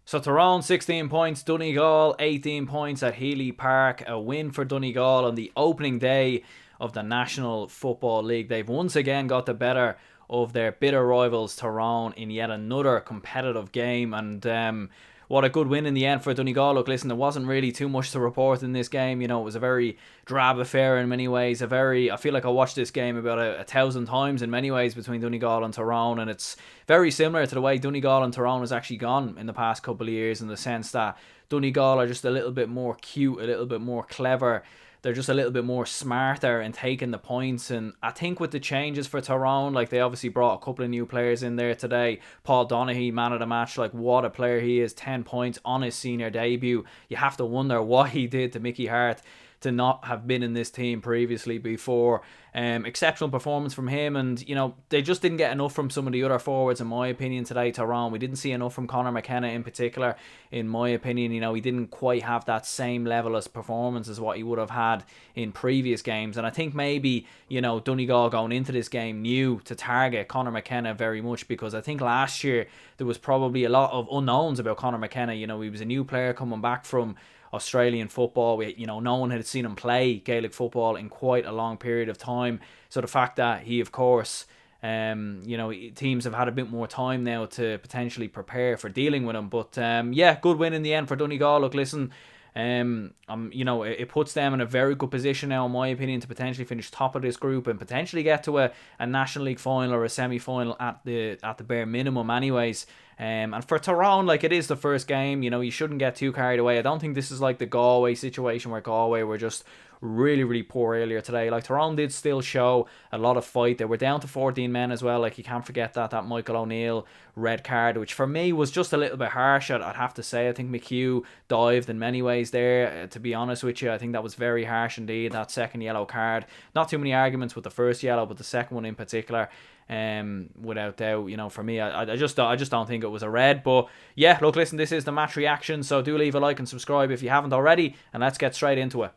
So Tyrone 16 points, Donegal 18 points at Healy Park. A win for Donegal on the opening day of the National Football League. They've once again got the better of their bitter rivals Tyrone in yet another competitive game, and what a good win in the end for Donegal. Look, listen, there wasn't really too much to report in this game. You know, it was a very drab affair in many ways. I feel like I watched this game about a thousand times in many ways between Donegal and Tyrone, and it's very similar to the way Donegal and Tyrone has actually gone in the past couple of years, in the sense that Donegal are just a little bit more cute, a little bit more clever. They're just a little bit more smarter in taking the points. And I think with the changes for Tyrone, like, they obviously brought a couple of new players in there today. Paul Donaghy, man of the match, like, what a player he is. 10 points on his senior debut. You have to wonder what he did to Mickey Hart to not have been in this team previously before. Exceptional performance from him, and, you know, they just didn't get enough from some of the other forwards, in my opinion, today, Tyrone. We didn't see enough from Conor McKenna in particular, in my opinion. You know, he didn't quite have that same level of performance as what he would have had in previous games, and I think maybe, you know, Donegal going into this game knew to target Conor McKenna very much, because I think last year there was probably a lot of unknowns about Conor McKenna. You know, he was a new player coming back from Australian football. No one had seen him play Gaelic football in quite a long period of time. So the fact that he, of course, teams have had a bit more time now to potentially prepare for dealing with him. But good win in the end for Donegal. Look, listen, it puts them in a very good position now, in my opinion, to potentially finish top of this group and potentially get to a National League final or a semi-final at the bare minimum anyways. And for Tyrone, like, it is the first game, you know, you shouldn't get too carried away. I don't think this is like the Galway situation where Galway were just really, really poor earlier today. Like, Tyrone did still show a lot of fight. They were down to 14 men as well. Like, you can't forget that Michael O'Neill red card, which for me was just a little bit harsh, I'd have to say. I think McHugh dived in many ways there, to be honest with you. I think that was very harsh indeed, that second yellow card. Not too many arguments with the first yellow, but the second one in particular, without doubt, you know, for me, I just don't think it was a red. But yeah, look, listen, this is the match reaction, so do leave a like and subscribe if you haven't already, and let's get straight into it.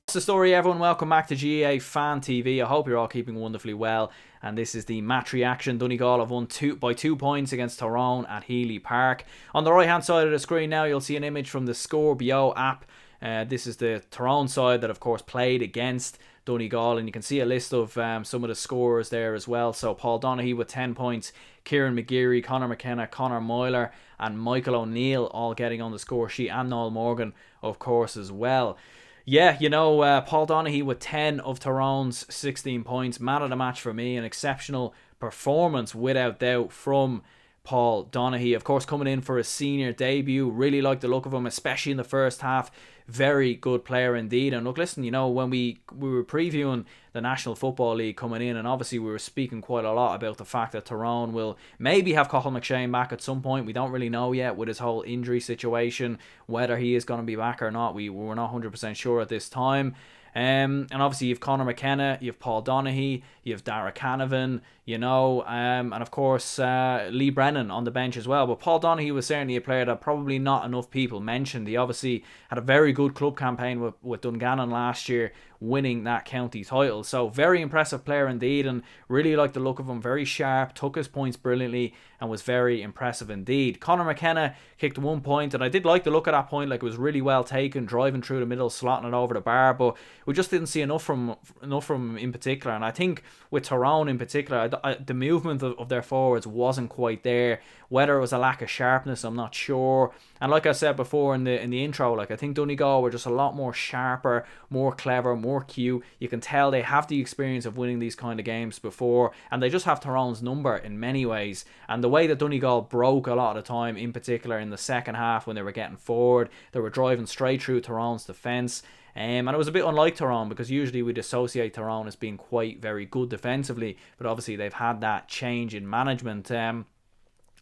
That's the story, everyone. Welcome back to GAA Fan TV. I hope you're all keeping wonderfully well, and this is the match reaction. Donegal have won by 2 points against Tyrone at Healy Park. On the right hand side of the screen now, you'll see an image from the Score BO app. This is the Tyrone side that, of course, played against Donegal, and you can see a list of some of the scorers there as well. So Paul Donaghy with 10 points, Kieran McGeary, Conor McKenna, Conor Moyler and Michael O'Neill all getting on the score sheet, and Noel Morgan, of course, as well. Yeah, Paul Donaghy with 10 of Tyrone's 16 points. Man of the match for me. An exceptional performance without doubt from Paul Donaghy. Of course, coming in for his senior debut. Really like the look of him, especially in the first half. Very good player indeed. And look, listen, when we were previewing the National Football League coming in, and obviously we were speaking quite a lot about the fact that Tyrone will maybe have Cathal McShane back at some point. We don't really know yet with his whole injury situation, whether he is going to be back or not. We're not 100% sure at this time. And obviously you have Conor McKenna, you have Paul Donaghy, you have Dara Canavan, and of course Lee Brennan on the bench as well. But Paul Donaghy was certainly a player that probably not enough people mentioned. He obviously had a very good club campaign with Dungannon last year, winning that county title. So very impressive player indeed, and really like the look of him. Very sharp, took his points brilliantly, and was very impressive indeed. Conor McKenna kicked 1 point, and I did like the look at that point. Like, it was really well taken, driving through the middle, slotting it over the bar, but we just didn't see enough from him in particular. And I think with Tyrone in particular, the movement of their forwards wasn't quite there. Whether it was a lack of sharpness, I'm not sure. And like I said before in the intro, like, I think Donegal were just a lot more sharper, more clever, more cute. You can tell they have the experience of winning these kind of games before, and they just have Tyrone's number in many ways. And the way that Donegal broke a lot of the time, in particular in the second half when they were getting forward, they were driving straight through Tyrone's defence. And it was a bit unlike Tyrone, because usually we'd associate Tyrone as being quite very good defensively, but obviously they've had that change in management.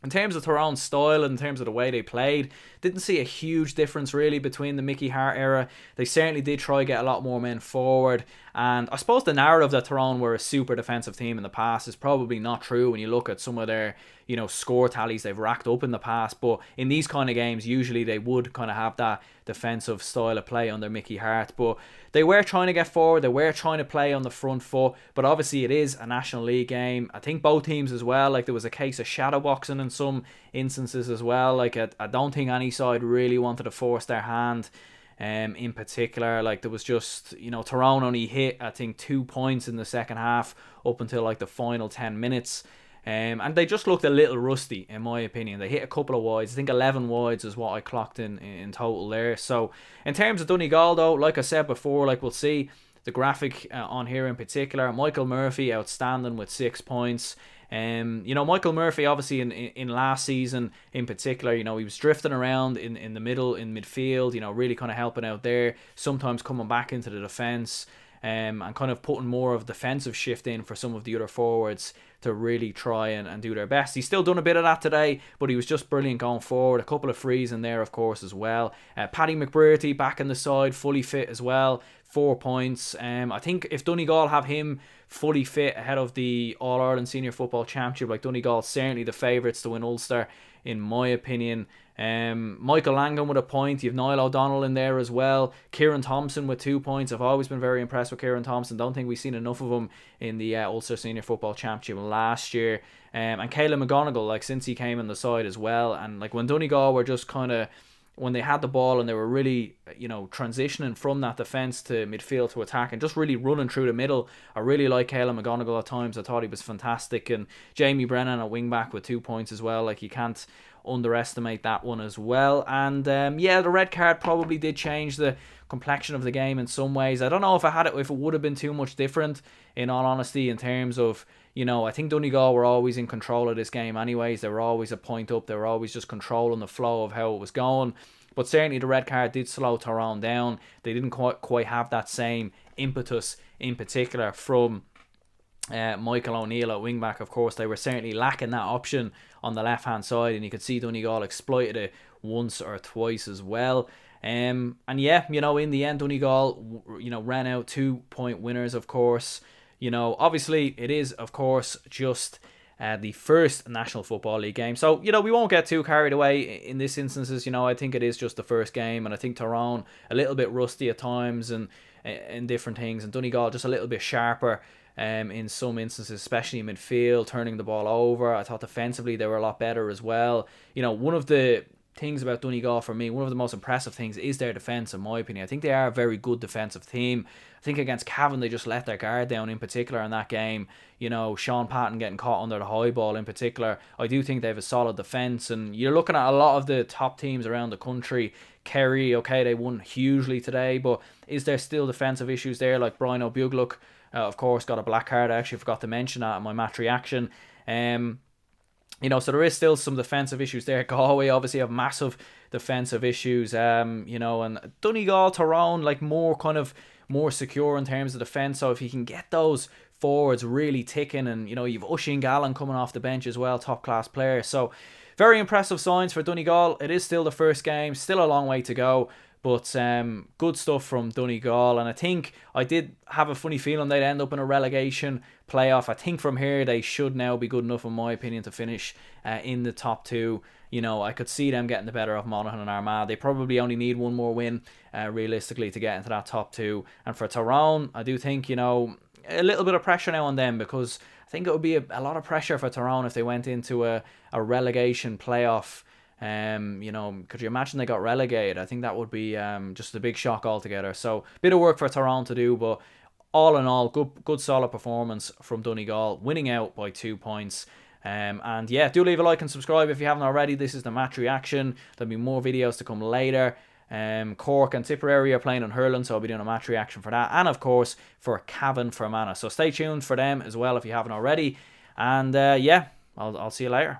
In terms of Tyrone's style, in terms of the way they played, didn't see a huge difference really between the Mickey Hart era. They certainly did try to get a lot more men forward, and I suppose the narrative that Tyrone were a super defensive team in the past is probably not true when you look at some of their, score tallies they've racked up in the past. But in these kind of games, usually they would kind of have that defensive style of play under Mickey Hart. But they were trying to get forward, they were trying to play on the front foot, but obviously it is a National League game. I think both teams as well, like there was a case of shadowboxing in some instances as well. Like I don't think any side really wanted to force their hand. In particular, like there was just, Tyrone only hit I think 2 points in the second half up until like the final 10 minutes. And they just looked a little rusty, in my opinion. They hit a couple of wides. I think 11 wides is what I clocked in total there. So in terms of Donegal, though, like I said before, like we'll see the graphic on here in particular. Michael Murphy outstanding with 6 points. Michael Murphy, obviously in last season in particular, he was drifting around in the middle, in midfield, really kind of helping out there, sometimes coming back into the defence, and kind of putting more of defensive shift in for some of the other forwards to really try and do their best. He's still done a bit of that today, but he was just brilliant going forward. A couple of frees in there, of course, as well. Paddy McBrearty back in the side, fully fit as well. 4 points. I think if Donegal have him fully fit ahead of the All-Ireland Senior Football Championship, like Donegal certainly the favourites to win Ulster, in my opinion. Michael Langan with a point. You have Niall O'Donnell in there as well. Kieran Thompson with 2 points. I've always been very impressed with Kieran Thompson. Don't think we've seen enough of him in the Ulster Senior Football Championship last year. And Caelan McGonigal, like since he came in the side as well. And like when Donegal were just kind of, when they had the ball and they were really, transitioning from that defence to midfield to attack and just really running through the middle. I really like Caelan McGonigal at times. I thought he was fantastic. And Jamie Brennan at wing back with 2 points as well. Like you can't underestimate that one as well. And the red card probably did change the complexion of the game in some ways. I don't know if it would have been too much different, in all honesty, in terms of, I think Donegal were always in control of this game anyways. They were always a point up. They were always just controlling the flow of how it was going. But certainly the red card did slow Tyrone down. They didn't quite have that same impetus, in particular from Michael O'Neill at wingback. Of course, they were certainly lacking that option on the left hand side, and you could see Donegal exploited it once or twice as well. In the end, Donegal, ran out 2 point winners. Of course, obviously it is, of course, just the first National Football League game. So, we won't get too carried away in this instances. I think it is just the first game, and I think Tyrone a little bit rusty at times and in different things, and Donegal just a little bit sharper in some instances, especially in midfield, turning the ball over. I thought defensively they were a lot better as well. One of the things about Donegal for me, one of the most impressive things is their defence, in my opinion. I think they are a very good defensive team. I think against Cavan they just let their guard down in particular in that game. Sean Patton getting caught under the high ball in particular. I do think they have a solid defence, and you're looking at a lot of the top teams around the country. Kerry, okay, they won hugely today, but is there still defensive issues there? Like Brian O'Buglock, of course, got a black card. I actually forgot to mention that in my match reaction. So there is still some defensive issues there. Galway obviously have massive defensive issues. And Donegal, Tyrone, like more secure in terms of defence. So if you can get those forwards really ticking, and you've Oisin Gallen coming off the bench as well, top class player. So very impressive signs for Donegal. It is still the first game, still a long way to go. But good stuff from Donegal, and I think I did have a funny feeling they'd end up in a relegation playoff. I think from here they should now be good enough, in my opinion, to finish in the top two. I could see them getting the better of Monaghan and Armagh. They probably only need one more win, realistically, to get into that top two. And for Tyrone, I do think, a little bit of pressure now on them, because I think it would be a lot of pressure for Tyrone if they went into a relegation playoff. Could you imagine they got relegated? I think that would be just a big shock altogether. So, bit of work for Tyrone to do, but all in all, good solid performance from Donegal, winning out by 2 points. Do leave a like and subscribe if you haven't already. This is the match reaction. There'll be more videos to come later. Cork and Tipperary are playing on hurling, so I'll be doing a match reaction for that, and of course for Cavan Fermanagh. So stay tuned for them as well if you haven't already. And I'll see you later.